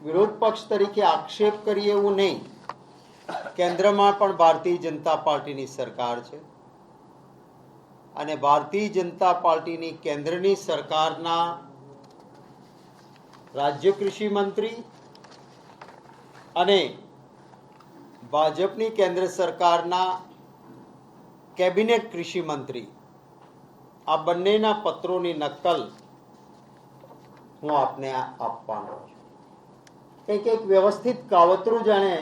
વિરોધ પક્ષ તરીકે આક્ષેપ કરીએ એવું નહીં. કેન્દ્રમાં પણ ભારતીય જનતા પાર્ટીની સરકાર છે અને ભારતીય જનતા પાર્ટીની કેન્દ્રની સરકારના રાજ્ય કૃષિ મંત્રી અને ભાજપની કેન્દ્ર સરકારના કેબિનેટ કૃષિ મંત્રી આ બંનેના પત્રોની નકલ હું આપને આપવાનો છું. કંઈક એક વ્યવસ્થિત કાવતરું જાણે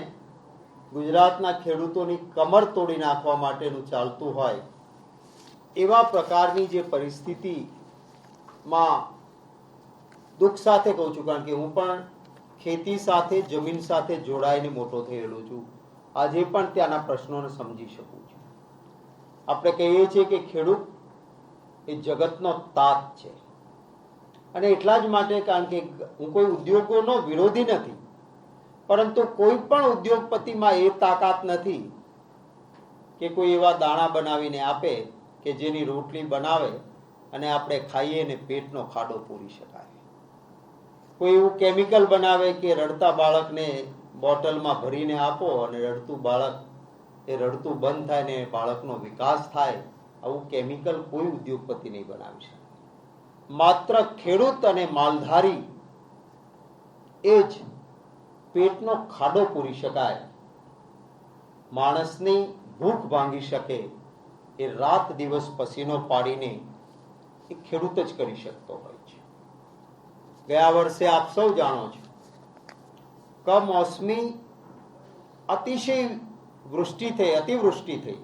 ગુજરાતના ખેડૂતોની કમર તોડી નાખવા માટેનું ચાલતું હોય એવા પ્રકારની જે પરિસ્થિતિમાં દુઃખ સાથે કહું છું, કારણ કે હું પણ ખેતી સાથે જમીન સાથે જોડાઈને મોટો થયેલો છું. આજે પણ ત્યાંના પ્રશ્નોને સમજી શકું છું. આપણે કહીએ છીએ કે ખેડૂત એ જગતનો તાત છે અને એટલા જ માટે, કારણ કે હું કોઈ ઉદ્યોગોનો વિરોધી નથી, પરંતુ કોઈ પણ ઉદ્યોગપતિમાં એ તાકાત નથી કે કોઈ એવા દાણા બનાવીને આપે કે જેની રોટલી બનાવે અને આપણે ખાઈએ ને પેટનો ખાડો પૂરી શકાય. કોઈ એવું કેમિકલ બનાવે કે રડતા બાળકને બોટલમાં ભરીને આપો અને રડતું બાળક એ રડતું બંધ થાય ને બાળકનો વિકાસ થાય. આવું કેમિકલ કોઈ ઉદ્યોગપતિ નહીં બનાવી શકે. માત્ર ખેડૂત અને માલધારી એ જ પેટનો ખાડો પૂરી શકાય, માણસની ભૂખ ભાંગી શકે એ રાત દિવસ પસીનો પાડીને એ ખેડૂત જ કરી શકતો હોય છે. ગયા વર્ષે આપ સૌ જાણો છો, કમોસમી અતિશય વૃષ્ટિ થઈ, અતિવૃષ્ટિ થઈ,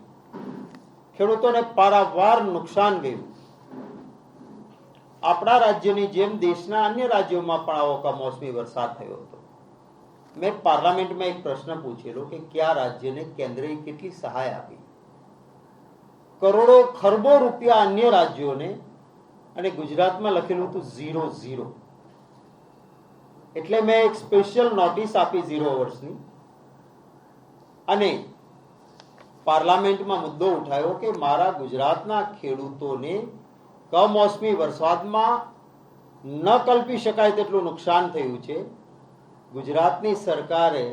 ખેડૂતોને પારાવાર નુકસાન ગયું. આપણા રાજ્યની જેમ દેશના અન્ય રાજ્યોમાં પણ આવો કમોસમી વરસાદ થયો હતો. મેં પાર્લામેન્ટમાં એક પ્રશ્ન પૂછેલો કે કયા રાજ્યને કેન્દ્રએ કેટલી સહાય આપી. કરોડો ખરબો રૂપિયા અન્ય રાજ્યોને અને ગુજરાતમાં લખેલું હતું 0. એટલે મેં એક સ્પેશિયલ નોટિસ આપી 0 વર્ષની અને પાર્લામેન્ટમાં મુદ્દો ઉઠાયો કે મારા ગુજરાતના ખેડૂતોને કમોસમી વરસાદમાં ન કલ્પી શકાય તેટલું નુકસાન થયું છે. ગુજરાતની સરકારે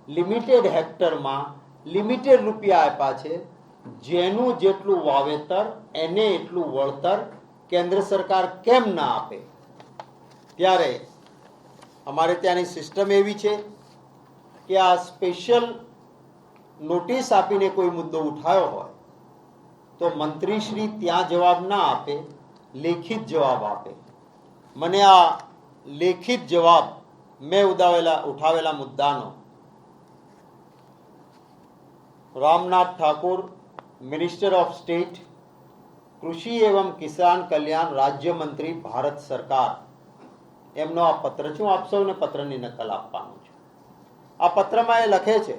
લિમિટેડ હેક્ટરમાં લિમિટેડ રૂપિયા આપ્યા છે. જેનું જેટલું વાવેતર એને એટલું વળતર કેન્દ્ર સરકાર કેમ ના આપે? ત્યારે અમારે ત્યાંની સિસ્ટમ એવી છે કે આ સ્પેશિયલ નોટિસ આપીને કોઈ મુદ્દો ઉઠાયો હોય તો મંત્રીશ્રી ત્યાં જવાબ ના આપે, લેખિત જવાબ આપે. મને આ લેખિત જવાબ મેં ઉઠાવેલા મુદ્દાનો Ramnath Thakur, minister of state કૃષિ એવં કિસાન કલ્યાણ રાજ્ય મંત્રી ભારત સરકાર, એમનો આ પત્ર છે. હું આપ સૌને પત્રની નકલ આપવાનું છું. આ પત્રમાં એ લખે છે,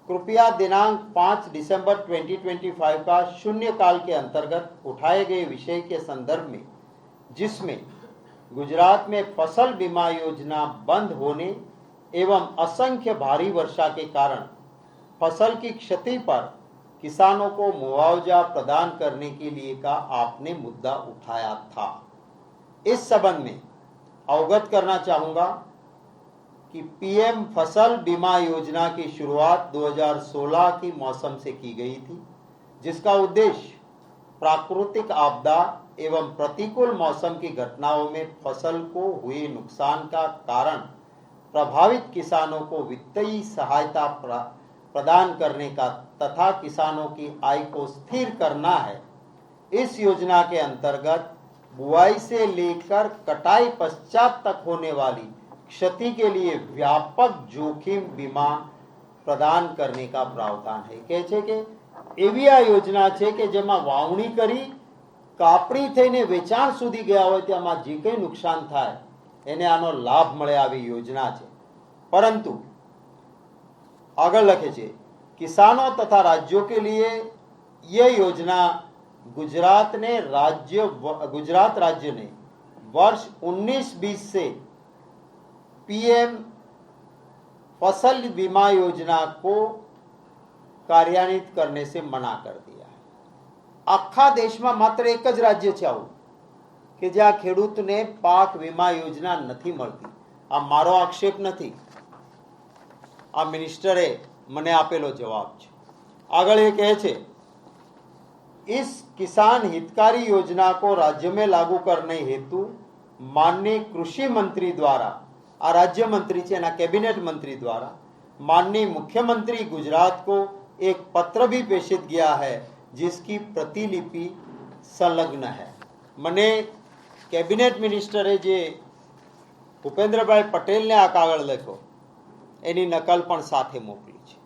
कृपया दिनांक 5 दिसंबर 2025 का शून्यकाल के अंतर्गत उठाए गए विषय के संदर्भ में, जिसमें गुजरात में फसल बीमा योजना बंद होने एवं असंख्य भारी वर्षा के कारण फसल की क्षति पर किसानों को मुआवजा प्रदान करने के लिए का आपने मुद्दा उठाया था. इस संबंध में अवगत करना चाहूँगा कि पीएम फसल बीमा योजना की शुरुआत 2016 की मौसम से की गई थी, जिसका उद्देश्य प्राकृतिक आपदा एवं प्रतिकूल मौसम की घटनाओं में फसल को हुए नुकसान का कारण प्रभावित किसानों को वित्तीय सहायता प्रदान करने का तथा किसानों की आय को स्थिर करना है. इस योजना के अंतर्गत बुआई से लेकर कटाई पश्चात तक होने वाली क्षति के लिए व्यापक जोखिम बीमा प्रदान करने का प्रावधान है. કહે છે કે એવી આ યોજના છે કે જેમાં વાવણી કરી કાપણી થઈને વેચાણ સુધી ગયા હોય તેમાં જે કંઈ નુકસાન થાય એને આનો લાભ મળે આવી યોજના છે. પરંતુ આગળ લખે છે, किसानों तथा राज्यों के लिए ये योजना गुजरात राज्य ने वर्ष 19-20 से पीएम फसल बीमा योजना को कार्यान्वित करने से मना कर दिया है. આખા દેશમાં માત્ર એક જ રાજ્ય છે આવું કે જ્યાં ખેડૂતને પાક વીમા યોજના નથી મળતી. આ મારો આક્ષેપ નથી, આ મિનિસ્ટરે મને આપેલો જવાબ છે। આગળ એ કહે છે, इस किसान हितकारी योजना को राज्य में लागू करने हेतु माननीय कृषि मंत्री द्वारा, आ राज्य मंत्री છે એના कैबिनेट मंत्री द्वारा माननीय मुख्यमंत्री गुजरात को एक पत्र भी प्रेषित किया है जिसकी प्रतिलिपि संलग्न है। મને કેબિનેટ મિનિસ્ટરે જે ભૂપેન્દ્રભાઈ પટેલને આ કાગળ લખ્યો એની નકલ પણ સાથે મોકલી છે।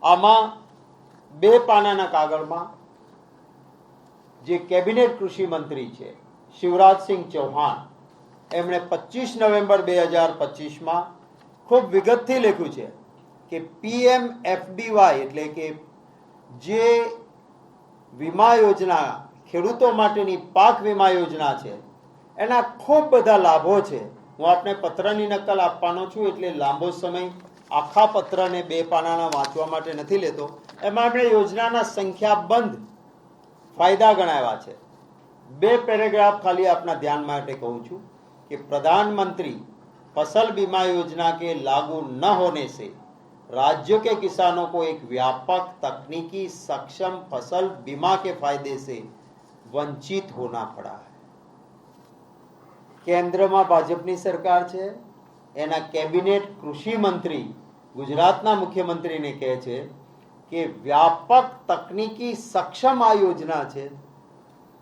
આમાં 2 પાનાના કાગળમાં જે કેબિનેટ કૃષિ મંત્રી છે શિવરાજસિંહ ચૌહાણ એમણે 25 નવેમ્બર 2025માં ખૂબ વિગતથી લખ્યું છે કે PMFBY એટલે કે જે વીમા યોજના ખેડૂતો માટેની પાક વીમા યોજના છે એના ખૂબ બધા લાભો છે। હું આપને પત્રની નકલ આપવાનો છું એટલે લાંબો સમય આખા પત્રને 2 પાનાના વાંચવા માટે નથી લેતો। એમાં એમણે યોજનાના સંખ્યાબંધ फायदा गणाया है। 2 पैराग्राफ खाली अपना ध्यान માટે कहूँ छू कि प्रधानमंत्री फसल बीमा योजना के लागू न होने से राज्य के किसानों को एक व्यापक तकनीकी सक्षम फसल बीमा के फायदे से वंचित होना पड़ा है। केंद्र में भाजपनी सरकार है, एना कैबिनेट कृषि मंत्री गुजरातना मुख्यमंत्री ने कहे छे કે વ્યાપક તકનીકી સક્ષમ આ યોજના છે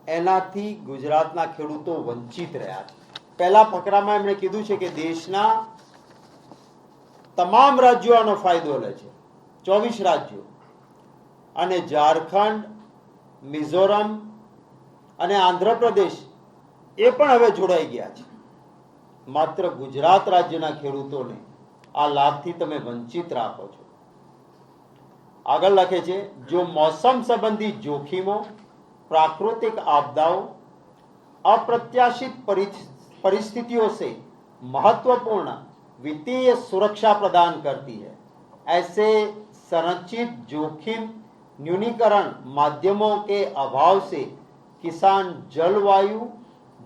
એનાથી ગુજરાતના ખેડૂતો વંચિત રહ્યા છે। પહેલા ફકરામાં એમણે કીધું છે કે દેશના તમામ રાજ્યો આનો ફાયદો લે છે, 24 રાજ્યો, અને ઝારખંડ, મિઝોરમ અને આંધ્રપ્રદેશ એ પણ હવે જોડાઈ ગયા છે। માત્ર ગુજરાત રાજ્યના ખેડૂતોને આ લાભથી તમે વંચિત રાખો છો। आगे लखे छे, जो मौसम संबंधी जोखिमों, प्राकृतिक आपदाओं, अप्रत्याशित परिस्थितियों से महत्वपूर्ण वित्तीय सुरक्षा प्रदान करती है, ऐसे संरचित जोखिम न्यूनीकरण माध्यमों के अभाव से किसान जलवायु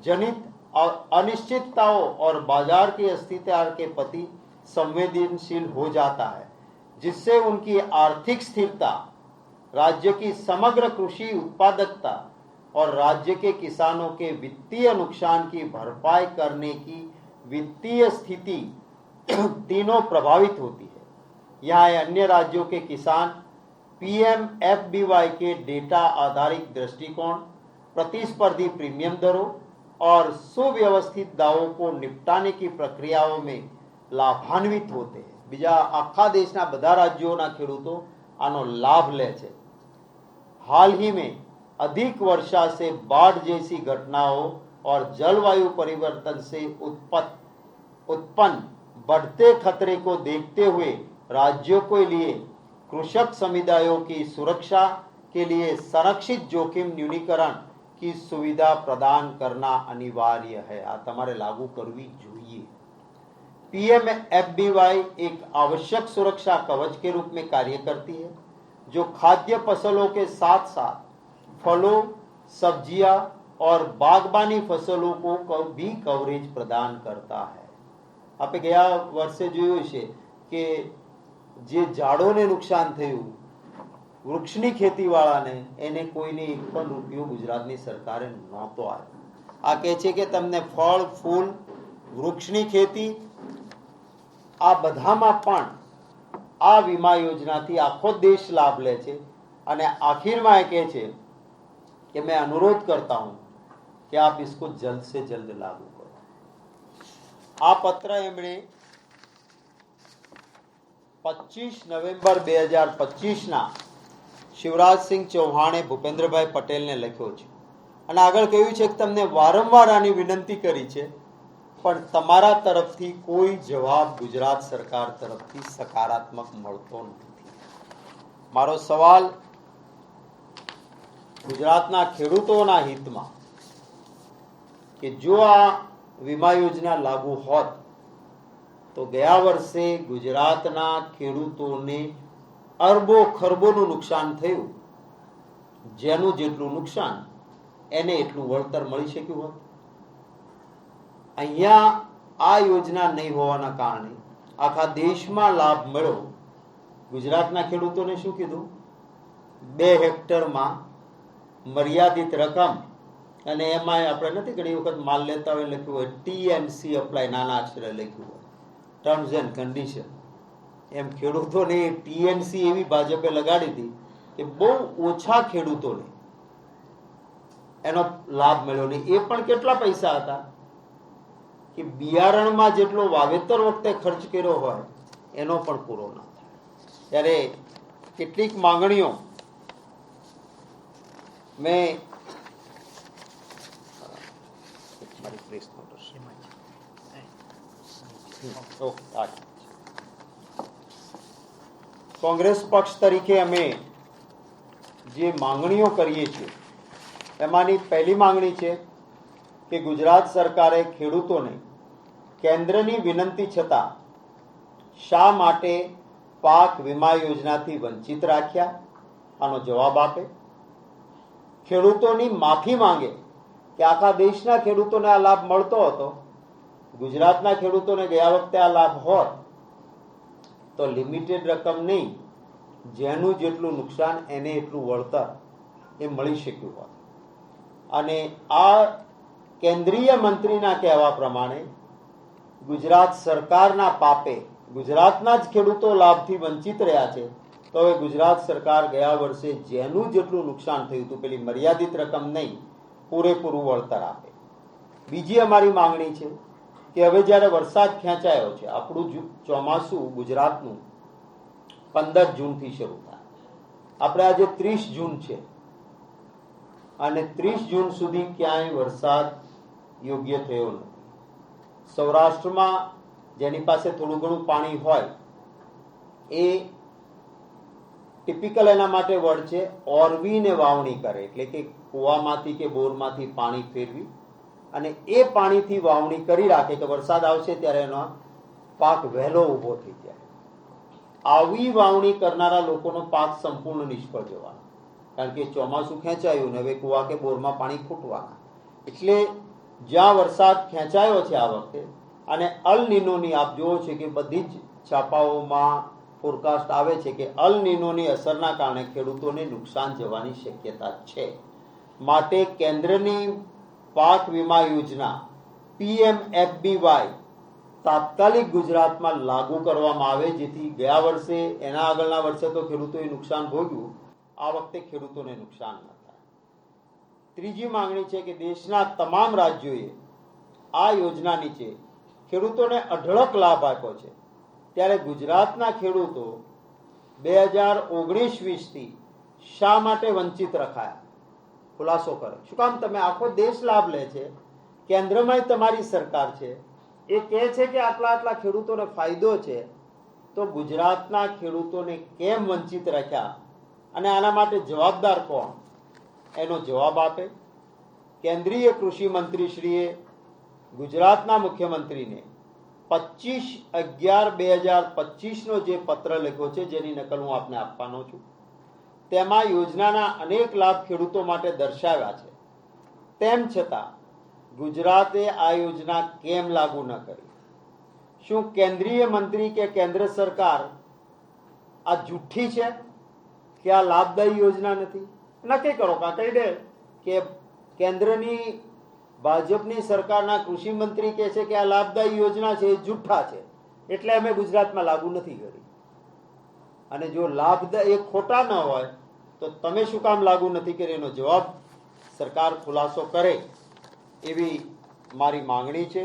जनित अनिश्चितताओं और बाजार की अस्थिरता के प्रति संवेदनशील हो जाता है, जिससे उनकी आर्थिक स्थिरता, राज्य की समग्र कृषि उत्पादकता और राज्य के किसानों के वित्तीय नुकसान की भरपाई करने की वित्तीय स्थिति तीनों प्रभावित होती है। यहाँ अन्य राज्यों के किसान PMFBY के डेटा आधारित दृष्टिकोण, प्रतिस्पर्धी प्रीमियम दरों और सुव्यवस्थित दावों को निपटाने की प्रक्रियाओं में लाभान्वित होते हैं। बीजा आखा देशना बधा राज्योना खेडूतो आनो लाभ ले छे। हाल ही में अधिक वर्षा से बाढ़ जैसी घटनाओं और जलवायु परिवर्तन से उत्पन्न बढ़ते खतरे को देखते हुए राज्यों के लिए कृषक समुदायों की सुरक्षा के लिए संरक्षित जोखिम न्यूनीकरण की सुविधा प्रदान करना अनिवार्य है। आ तमारे लागू करवी जोईए। PMFBY एक आवश्यक सुरक्षा कवच के रूप में कार्य करती है, जो खाद्य फसलों के साथ साथ फलों, सब्जियां और बागबानी फसलों को भी कवरेज प्रदान करता है। આપણે ગયા વર્ષે જોયું છે કે જે ઝાડોને નુકસાન થયું, વૃક્ષની ખેતીવાળાને એને કોઈને 1 પણ રૂપિયો ગુજરાતની સરકારે નહોતો આપ્યો। આ કહે છે કે તમને ફળ, ફૂલ, વૃક્ષની ખેતી આ બધામાં પણ આ વીમા યોજનાથી આખો દેશ લાભ લે છે। અને આખિરમાં એ કહે છે कि मैं अनुरोध करता हूं कि आप इसको जल्द से जल्द लागू करो। आ पत्र एमणे 25 नवेम्बर 2025 ना शिवराज सिंह चौहाणे भूपेन्द्रभाई पटेल ने लख्यो छे અને આગળ કહ્યું છે કે તમને વારંવાર આની વિનંતી કરી છે પણ તમારા તરફથી કોઈ જવાબ ગુજરાત સરકાર તરફથી સકારાત્મક મળતો નથી। મારો સવાલ ગુજરાતના ખેડૂતોના હિતમાં કે જો આ વીમા યોજના લાગુ હોત તો ગયા વર્ષે ગુજરાતના ખેડૂતોને અરબો ખરબોનું નુકસાન થયું, જેનું જેટલું નુકસાન એને એટલું વળતર મળી શક્યું હોત। અહીંયા આ યોજના નહીં હોવાના કારણે આખા દેશમાં લાભ મળ્યો. ગુજરાતના ખેડૂતોને શું કીધું? 2 હેક્ટરમાં મર્યાદિત રકમ, અને એમાં આપણે નથી ઘણી વખત માલ લેતા હોય લખ્યું હોય TNC અપ્લાય, નાના અક્ષરે લખ્યું હોય ટર્મ્સ એન્ડ કન્ડિશન. એમ ખેડૂતોને TNC એવી ભાજપે લગાડી હતી કે બહુ ઓછા ખેડૂતોને એનો લાભ મળ્યો નહીં. એ પણ કેટલા પૈસા હતા કે બિયારણમાં જેટલો વાવેતર વખતે ખર્ચ કર્યો હોય એનો પણ પૂરો ના થાય. ત્યારે કેટલીક માંગણીઓ મેં કોંગ્રેસ પક્ષ તરીકે અમે જે માંગણીઓ કરીએ છીએ એમાંની પહેલી માંગણી છે કે ગુજરાત સરકારે ખેડૂતોને કેન્દ્રની વિનંતી છતાં શા માટે પાક વીમા યોજનાથી વંચિત રાખ્યા, આનો જવાબ આપે. ખેડૂતોની માફી માંગે કે આખા દેશના ખેડૂતોને આ લાભ મળતો હતો, ગુજરાતના ખેડૂતોને ગયા વખતે આ લાભ હોત તો લિમિટેડ રકમ નહીં, જેનું જેટલું નુકસાન એને એટલું વળતર એ મળી શક્યું હોત. અને આ કેન્દ્રીય મંત્રીના કહેવા પ્રમાણે ગુજરાત સરકારના પાપે ગુજરાતના જ ખેડૂતો લાભથી વંચિત રહ્યા છે. તો હવે ગુજરાત સરકાર ગયા વર્ષે જેનું જેટલું નુકસાન થયું હતું પેલી મર્યાદિત રકમ નહીં, પૂરેપૂરું વળતર આપે. બીજી અમારી માંગણી છે કે હવે જ્યારે વરસાદ ખેંચાયો છે, આપણું ચોમાસું ગુજરાતનું 15 જૂનથી શરૂ થાય. આપણે આજે 30 જૂન છે અને 30 જૂન સુધી ક્યાંય વરસાદ યોગ્ય થયો નથી. સૌરાષ્ટ્રમાં જેની પાસે થોડું ઘણું પાણી હોય એ ટિપિકલ એના માટે વર્ડ છે ઓરવીને વાવણી કરે, એટલે કે કૂવામાંથી કે બોરમાંથી પાણી ફેરવી અને એ પાણીથી વાવણી કરી રાખે કે વરસાદ આવશે ત્યારે એનો પાક વહેલો ઊભો થઈ જાય. આવી વાવણી કરનારા લોકોનો પાક સંપૂર્ણ નિષ્ફળ જવાનો, કારણ કે ચોમાસું ખેંચાયું ને હવે કૂવા કે બોરમાં પાણી ખૂટવાના. એટલે જ્યાં વરસાદ ખેંચાયો છે આ વખતે, અને અલ નીનોની આપ જુઓ છે કે બધી જ છાપાઓમાં ફોરકાસ્ટ આવે છે કે અલ નીનોની અસરના કારણે ખેડૂતોને નુકસાન જવાની શક્યતા છે. માટે કેન્દ્રની પાક વીમા યોજના PMFBY તાત્કાલિક ગુજરાતમાં લાગુ કરવામાં આવે, જેથી ગયા વર્ષે એના આગળના વર્ષે તો ખેડૂતોએ નુકસાન ભોગ્યું, આ વખતે ખેડૂતોને નુકસાન ન થાય. ત્રીજી માંગણી છે કે દેશના તમામ રાજ્યોએ આ યોજના નીચે ખેડૂતોને અઢળક લાભ આપ્યો છે, ત્યારે ગુજરાતના ખેડૂતો 2019-20થી શા માટે વંચિત રખાયા? ખુલાસો કરો. શું કામ? તમે આખો દેશ લાભ લે છે, કેન્દ્રમાં તમારી સરકાર છે, એ કહે છે કે આટલા આટલા ખેડૂતોને ફાયદો છે, તો ગુજરાતના ખેડૂતોને કેમ વંચિત રાખ્યા અને આના માટે જવાબદાર કોણ? એનો જવાબ આપે. કેન્દ્રીય કૃષિ મંત્રીશ્રીએ ગુજરાતના મુખ્યમંત્રીને 25/11/2025નો જે પત્ર લખ્યો છે, જેની નકલ હું આપને આપવાનો છું, તેમાં યોજનાના અનેક લાભ ખેડૂતો માટે દર્શાવ્યા છે. તેમ છતાં ગુજરાતે આ યોજના કેમ લાગુ ન કરી? શું કેન્દ્રીય મંત્રી કે કેન્દ્ર સરકાર આ જુઠ્ઠી છે કે આ લાભદાયી યોજના નથી? નક્કી કરો, કાં કહી દે કે કેન્દ્રની ભાજપની સરકારના કૃષિ મંત્રી કહે છે કે આ લાભદાયી યોજના છે, એ જુઠ્ઠા છે, એટલે અમે ગુજરાતમાં લાગુ નથી કરી. અને જો લાભદાયી ખોટા ન હોય તો તમે શું કામ લાગુ નથી કરી? એનો જવાબ સરકાર ખુલાસો કરે એવી મારી માંગણી છે.